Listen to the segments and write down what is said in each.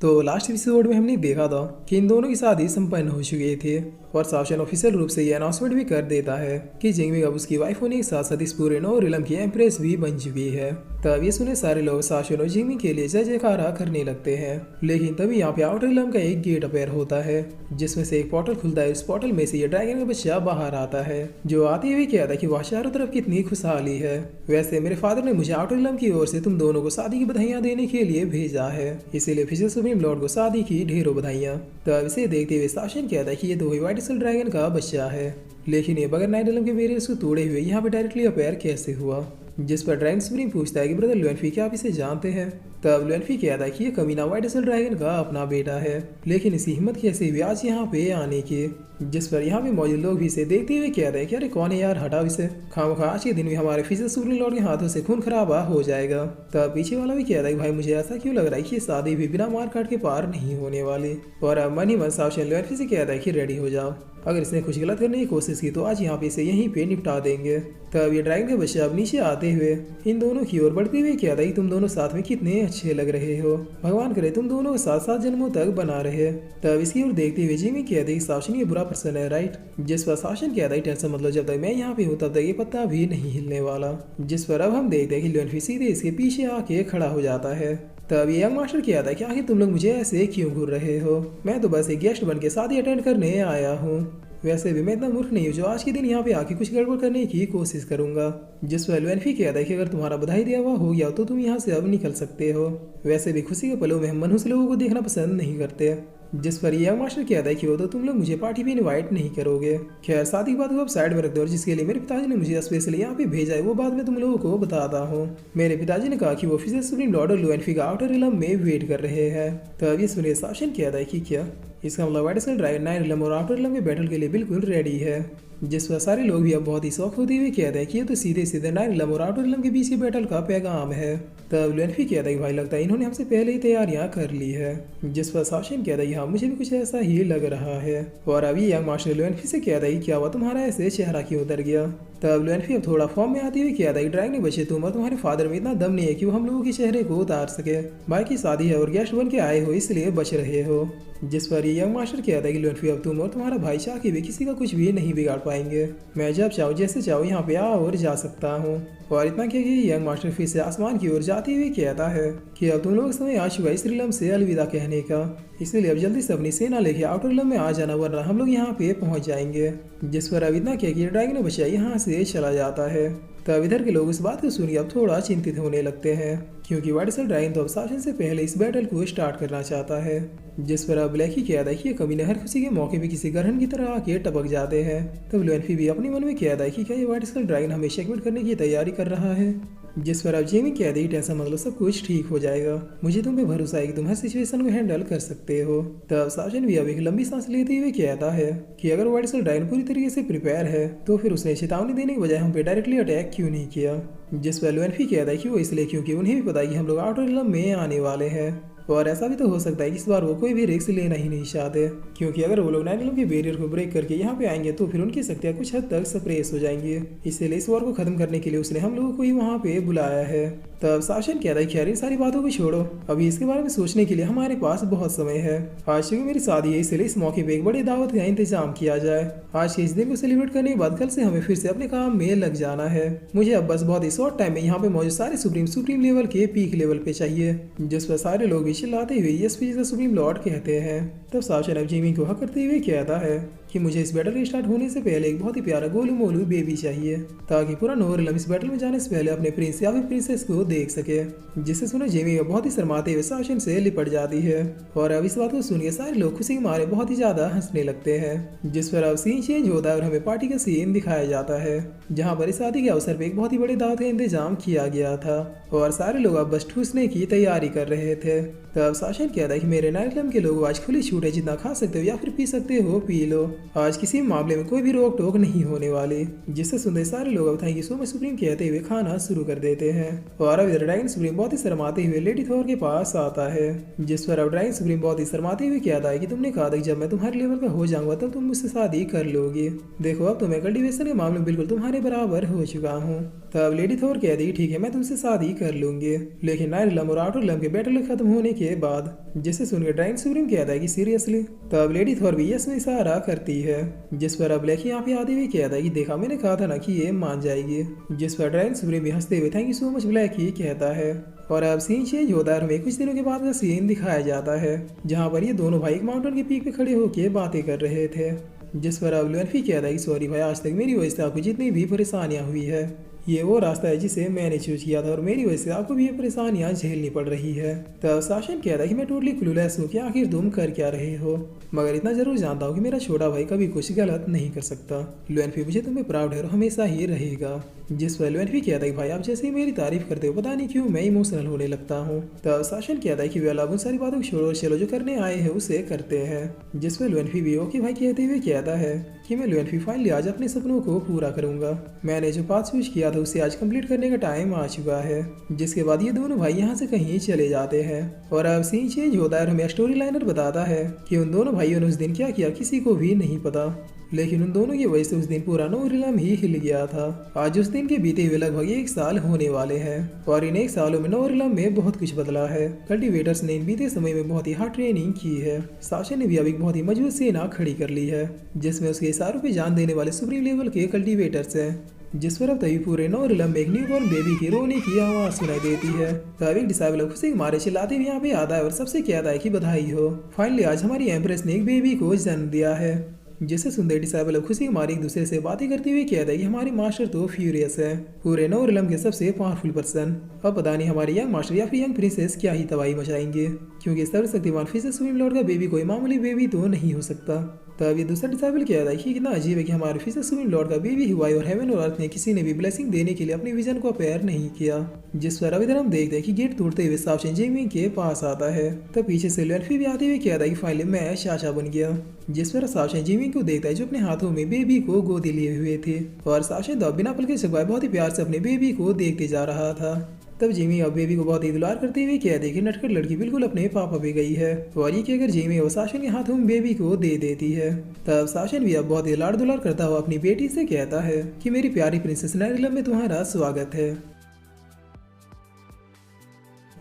तो last episode में हमने देखा था कि इन दोनों की शादी संपन्न हो चुकी थी और शासन ऑफिशियल रूप से ये अनाउंसमेंट भी कर देता है कि जिंगमी अब उसकी वाइफ होने के साथ साथ इस पूरे नौ रिलम की एम्प्रेस भी बन चुकी है। तब ये सुने सारे लोग शासन और जिंगमी के लिए जय जयकारा करने लगते हैं। लेकिन तभी यहाँ पे आउटर रिलम का एक गेट अपेयर होता है जिसमें से एक पोर्टल खुलता है। इस पोर्टल में से ये ड्रैगन का बच्चा बाहर आता है जो आते हुए कहता है कि वह चारों तरफ कितनी खुशहाली है। वैसे मेरे फादर ने मुझे आउटर रिलम की ओर से तुम दोनों को शादी की बधाइयां देने के लिए भेजा है, इसीलिए फिजिकल सुप्रीम लॉर्ड को शादी की ढेरों बधाइयां। तब इसे देखते हुए शासन कहता है कि ये तो वही व्हाइट स्कल ड्रैगन का बच्चा है, लेकिन ये बगैर नाइट रिलम के बैरियर्स को तोड़े हुए यहाँ पे डायरेक्टली अपेयर कैसे हुआ। जिस पर ड्रैगन सुप्रीम पूछता है कि ब्रदर लुएनफी क्या आप इसे जानते हैं। तब लुएनफी कहता है कि ये कमीना व्हाइट स्कल ड्रैगन का अपना बेटा है, लेकिन इसकी हिम्मत कैसे हुई आज यहाँ पे आने की। जिस पर यहाँ पे मौजूद लोग भी इसे देखते हुए कहते हैं कि अरे कौन है यार, हटाओ इसे, खामखा आज के दिन भी हमारे फिजिकल सुप्रीम लॉर्ड के हाथों से खून खराबा हो जाएगा। तब पीछे वाला भी कहता है कि भाई मुझे ऐसा क्यों लग रहा है कि ये शादी भी बिना मार काट के पार नहीं होने वाली। और अब मन ही मन शासन लुएनफी से कहता है कि रेडी हो जाओ, अगर इसने कुछ गलत करने की कोशिश की तो आज यहाँ पे इसे यहीं पे निपटा देंगे। तब ये ड्रैगन के बच्चे अब नीचे आते हुए इन दोनों की ओर बढ़ते हुए कहता है कि तुम दोनों साथ में कितने अच्छे लग रहे हो, भगवान करे तुम दोनों साथ साथ जन्मों तक बना रहे। तब इसकी ओर देखते हुए जिमी कहते हैं कि शासन ये बुरा पर्सन है राइट। जिस पर शासन कहता है टेंशन मतलब जब तक मैं यहाँ पे हूँ तब तक ये पत्ता भी नहीं हिलने वाला। जिस पर अब हम देखते हैं कि लुएनफी सीधे इसके पीछे आके खड़ा हो जाता है। तब यंग मास्टर कहता है कि आखिर तुम लोग मुझे ऐसे क्यों घूर रहे हो, मैं तो बस एक गेस्ट बन के शादी अटेंड करने आया हूँ। वैसे भी मैं इतना मूर्ख नहीं हूँ जो आज के दिन यहाँ पे आके कुछ गड़बड़ करने की कोशिश करूंगा। जिस पर लुएनफी कहता है कि अगर तुम्हारा बधाई दिया हुआ हो गया तो तुम यहाँ से अब निकल सकते हो। वैसे भी खुशी के पलों में हम मनहूस लोगों को देखना पसंद नहीं करते। जिस पर यंग मास्टर कहता है कि वो तो तुम लोग मुझे पार्टी पे इनवाइट नहीं करोगे। खैर शादी की बात को अब साइड में रख दो और जिसके लिए मेरे पिताजी ने मुझे स्पेशली यहाँ पे भेजा है वो बात मैं तुम लोगों को बताता हूँ। मेरे पिताजी ने कहा कि वो फिजिकल सुप्रीम लॉर्ड और लुएनफी का आउटर रिलम में वेट कर रहे हैं। तो अब ये सुनिए शासन कहता है कि क्या इसका मतलब white skull dragon knight realm और आउटर रिलम के बैटल के लिए बिल्कुल रेडी है। जिस पर सारे लोग भी अब बहुत ही शौक होते हुए कहते हैं कि ये तो सीधे सीधे नाइट रिलम और आउटर रिलम के बीच की बैटल का पैगाम है। तब लुएनफी कहता है कि भाई लगता है इन्होंने हमसे पहले ही तैयारियां कर ली है। जिस पर शासन कहता है कि हाँ मुझे भी कुछ ऐसा ही लग रहा है। और अभी यंग मास्टर लुएनफी से कहता है कि क्या हुआ तुम्हारा ऐसे चेहरा क्यों उतर गया। तब लुएनफी अब थोड़ा फॉर्म में आते हुए कहता है कि ड्रैगन बच्चे तुम और तुम्हारे फादर में इतना दम नहीं है कि वो हम लोगों के चेहरे को उतार सके। भाई की शादी है और गेस्ट बन के आए हो इसलिए बच रहे हो। जिस पर यंग मास्टर कहता है कि लुएनफी अब तुम और तुम्हारा भाई चाह के भी किसी का कुछ भी नहीं बिगाड़ पाएंगे। मैं जब चाहूँ जैसे चाहूँ यहाँ पे आ और जा सकता हूँ। और इतना कह के यंग मास्टर फिर से आसमान की ओर जाते हुए कहता है कि अब तुम लोग समय आ चुका है इस रिलम से अलविदा कहने का, इसलिए अब जल्दी से अपनी सेना लेके आउटर रिलम में आ जाना वरना हम लोग यहाँ पे पहुँच जाएंगे। जिस पर अब इतना कह के ड्रैगन बच्चा यहाँ से चला जाता है। तब इधर के लोग इस बात को सुनिए अब थोड़ा चिंतित होने लगते हैं क्योंकि व्हाइट स्कल ड्रैगन तो अब शासन से पहले इस बैटल को स्टार्ट करना चाहता है। जिस पर अब ब्लैक ही कहता है कि ये कमीने हर खुशी के मौके पे किसी ग्रहण की तरह आके टपक जाते हैं। तब लुएनफी भी अपने मन में कहता है कि क्या ये व्हाइट स्कल ड्रैगन हमें चेकमेट करने की तैयारी कर रहा है। जिस पर अब जेमी कहते ही टेंशन मतलब सब कुछ ठीक हो जाएगा, मुझे तुम पे भरोसा है कि तुम हर सिचुएशन को हैंडल कर सकते हो। तब शासन भी अब एक लंबी सांस लेते हुए कहता है कि अगर व्हाइट स्कल ड्रैगन पूरी तरीके से प्रिपेयर है तो फिर उसने चेतावनी देने के बजाय हम पे डायरेक्टली अटैक क्यों नहीं किया। जिस पर लुएनफी कहता है कि वो इसलिए क्योंकि उन्हें भी पता है कि हम लोग आउटर रिलम में आने वाले हैं और ऐसा भी तो हो सकता है कि इस बार वो कोई भी रिस्क लेना ही नहीं चाहते क्योंकि अगर वो लोग नाइट रिलम के बैरियर को ब्रेक करके यहाँ पे आएंगे तो फिर उनकी शक्तियाँ कुछ हद तक सप्रेस हो जाएंगी। इसलिए इस वॉर को खत्म करने के लिए उसने हम लोगों को ही वहाँ पे बुलाया है। तब शासन कहता है खैर इन सारी बातों को छोड़ो, अभी इसके बारे में सोचने के लिए हमारे पास बहुत समय है। आज क्योंकि मेरी शादी है इसलिए इस मौके पे एक बड़ी दावत का इंतजाम किया जाए। आज के इस दिन को सेलिब्रेट करने के बाद कल से हमें फिर से अपने काम में लग जाना है। मुझे अब बस बहुत ही शॉर्ट टाइम में यहाँ पे मौजूद सारे सुप्रीम लेवल के पीक लेवल पे चाहिए। जिस पर सारे लोग भी चिल्लाते हुए yes please the supreme Lord कहते हैं। तब शासन अब जिमी को हक करते हुए कहता है कि मुझे इस बैटल के स्टार्ट होने से पहले एक बहुत ही प्यारा गोलू मोलू बेबी चाहिए ताकि पूरा नौ रिलम इस बैटल में जाने से पहले अपने प्रिंस या फिर प्रिंसेस को देख सके। जिसे सुने जेमी बहुत ही शर्माते हुए शासन से लिपट जाती है और अब इस बात को सुनकर सारे लोग खुशी के मारे बहुत ही ज्यादा हंसने लगते हैं। जिस पर अब सीन चेंज होता है और हमें पार्टी का सीन दिखाया जाता है जहाँ पर इस शादी के अवसर पर एक बहुत ही बड़ी दावत का इंतजाम किया गया था और सारे लोग अब बस ठूसने की तैयारी कर रहे थे। तब शासन कहता है कि मेरे नाइट रिलम के लोग आज खुली छूट है, जितना खा सकते हो या फिर पी सकते हो पी लो। आज किसी मामले में कोई भी रोक टोक नहीं होने वाली, जिससे सुनते सारे लोग अब thank you so much supreme कहते हुए खाना शुरू कर देते हैं। और अब ड्रैगन सुप्रीम बहुत ही शर्माते हुए लेडी थोर के पास आता है, जिस पर अब ड्रैगन सुप्रीम बहुत ही शर्माते हुए कहता है कि तुमने कहा था कि जब मैं तुम्हारे लेवल का हो जाऊंगा तब तुम मुझसे शादी कर लोगे। देखो अब तो मैं कल्टीवेशन के मामले में बिल्कुल तुम्हारे बराबर हो चुका हूँ। तब लेडी थोर कहती ठीक है मैं तुमसे शादी कर लूंगी, लेकिन नायरलम और आउटरलम के बैटल खत्म होने के बाद, जिसे सुनकर ड्रैगन सुप्रीम कहता है कि सीरियसली। तब लेडी थोर भी यस में इशारा करती है, जिस पर अब लेखी यहाँ पे आते हुए कहता है कि देखा मैंने कहा था ना कि ये मान जाएगी। जिस पर ड्रैगन सुप्रीम भी हंसते हुए thank you so much Blackie कहता है। और अब सीन चेंज होता है, हमें कुछ दिनों के बाद का सीन दिखाया जाता है, जहाँ पर ये दोनों भाई एक माउंटेन के पीक पे खड़े होकर बातें कर रहे थे। जिस पर अब लुएनफी कहता है कि सॉरी भाई, आज तक मेरी वजह से आपको जितनी भी परेशानियां हुई है, ये वो रास्ता है जिसे मैंने चूज किया था और मेरी वजह से आपको भी ये परेशानियां झेलनी पड़ रही है। तब शासन कहता है कि मैं टोटली क्लूलेस हूँ कि आखिर तुम कर क्या रहे हो, मगर इतना जरूर जानता हूँ कि मेरा छोटा भाई कभी कुछ गलत नहीं कर सकता। लुएनफी मुझे तुम्हें प्राउड है और हमेशा ही रहेगा। जिस पर लुएनफी कहता है कि भाई आप जैसे ही मेरी तारीफ करते हो पता नहीं क्यों मैं इमोशनल होने लगता हूँ। तब शासन कहता है कि वेल अब उन सारी बातों को छोड़ो, चलो जो करने आए हैं उसे करते हैं। जिस पर लुएनफी भी ओके भाई कहते हुए कहता है कि मैं लुएनफी फाइनली आज अपने सपनों को पूरा करूंगा। मैंने जो पाथ चूज किया था उसे आज कंप्लीट करने का टाइम आ चुका है। जिसके बाद ये दोनों भाई यहाँ से कहीं चले जाते हैं। और अब सीन चेंज होता है, हमें स्टोरी लाइनर बताता है कि उन दोनों भाइयों ने उस दिन क्या किया किसी को भी नहीं पता, लेकिन उन दोनों की वजह से उस दिन पूरा नोरिलम ही हिल गया था। आज उस दिन के बीते हुए लगभग 1 साल होने वाले हैं और इन 1 सालों में नोरिलम में बहुत कुछ बदला है। कल्टीवेटर्स ने इन बीते समय में बहुत ही हार्ड ट्रेनिंग की है। शासन ने भी अब एक बहुत ही मजबूत सेना खड़ी कर ली है, जिसमें उसके इशारों पे जान देने वाले सुप्रीम लेवल के कल्टीवेटर्स हैं। जिस पर अब तभी पूरे नोरिलम में एक न्यूबॉर्न बेबी की रोने की आवाज सुनाई देती है। तब एक डिसाइबल खुशी के मारे चिल्लाते हुए यहाँ पे आता है और सबसे कहता है कि बधाई हो, फाइनली आज हमारी एम्प्रेस ने एक बेबी को जन्म दिया है। जिसे सुनते डिसाइबल खुशी हमारे एक दूसरे से बातें करते हुए कहता है कि हमारे मास्टर तो फ्यूरियस है, पूरे नोरिलम के सबसे पावरफुल पर्सन। अब पता नहीं हमारे यंग मास्टर या फिर यंग प्रिंसेस क्या ही तबाही मचाएंगे, क्योंकि सर्वशक्तिमान फिशर सुप्रीम लॉर्ड का बेबी कोई मामूली बेबी तो नहीं हो सकता। तब ये दूसरा डिसाइबल कहता है कि कितना अजीब है कि हमारे फिशर सुप्रीम लॉर्ड का बेबी हुआ है और हेवन और अर्थ ने किसी ने भी ब्लेसिंग देने के लिए अपनी विजन को अपेयर नहीं किया। जिस पर अब इधर हम देखते हैं कि गेट तोड़ते हुए शाओशन जिंगमिंग के पास आता है। तब पीछे से लुएनफी भी आते हुए कहता है कि फाइनली मैं चाचा बन गया। जिस पर शाओशन जिंगमिंग को देखता है जो अपने हाथों में बेबी को गोदी लिए हुए थे, और शाओशन तो बिना पल के चकवाए बहुत ही प्यार से अपने बेबी को देखते जा रहा था। तब जिमी अब बेबी को बहुत ही दुलार करते हुए कहते कि नटखट लड़की बिल्कुल अपने पापा पे गई है, और ये कहकर जिमी अब शासन के हाथों में बेबी को दे देती है। तब शासन भी अब बहुत ही लाड़ दुलार करता हुआ अपनी बेटी से कहता है कि मेरी प्यारी प्रिंसेस नायरलम में तुम्हारा स्वागत है।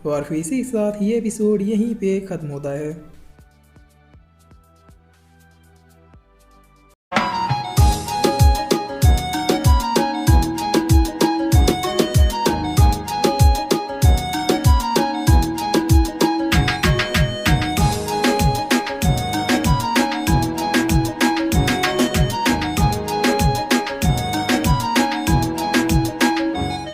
और फिर इसी के साथ ये एपिसोड यहीं पे खत्म होता है।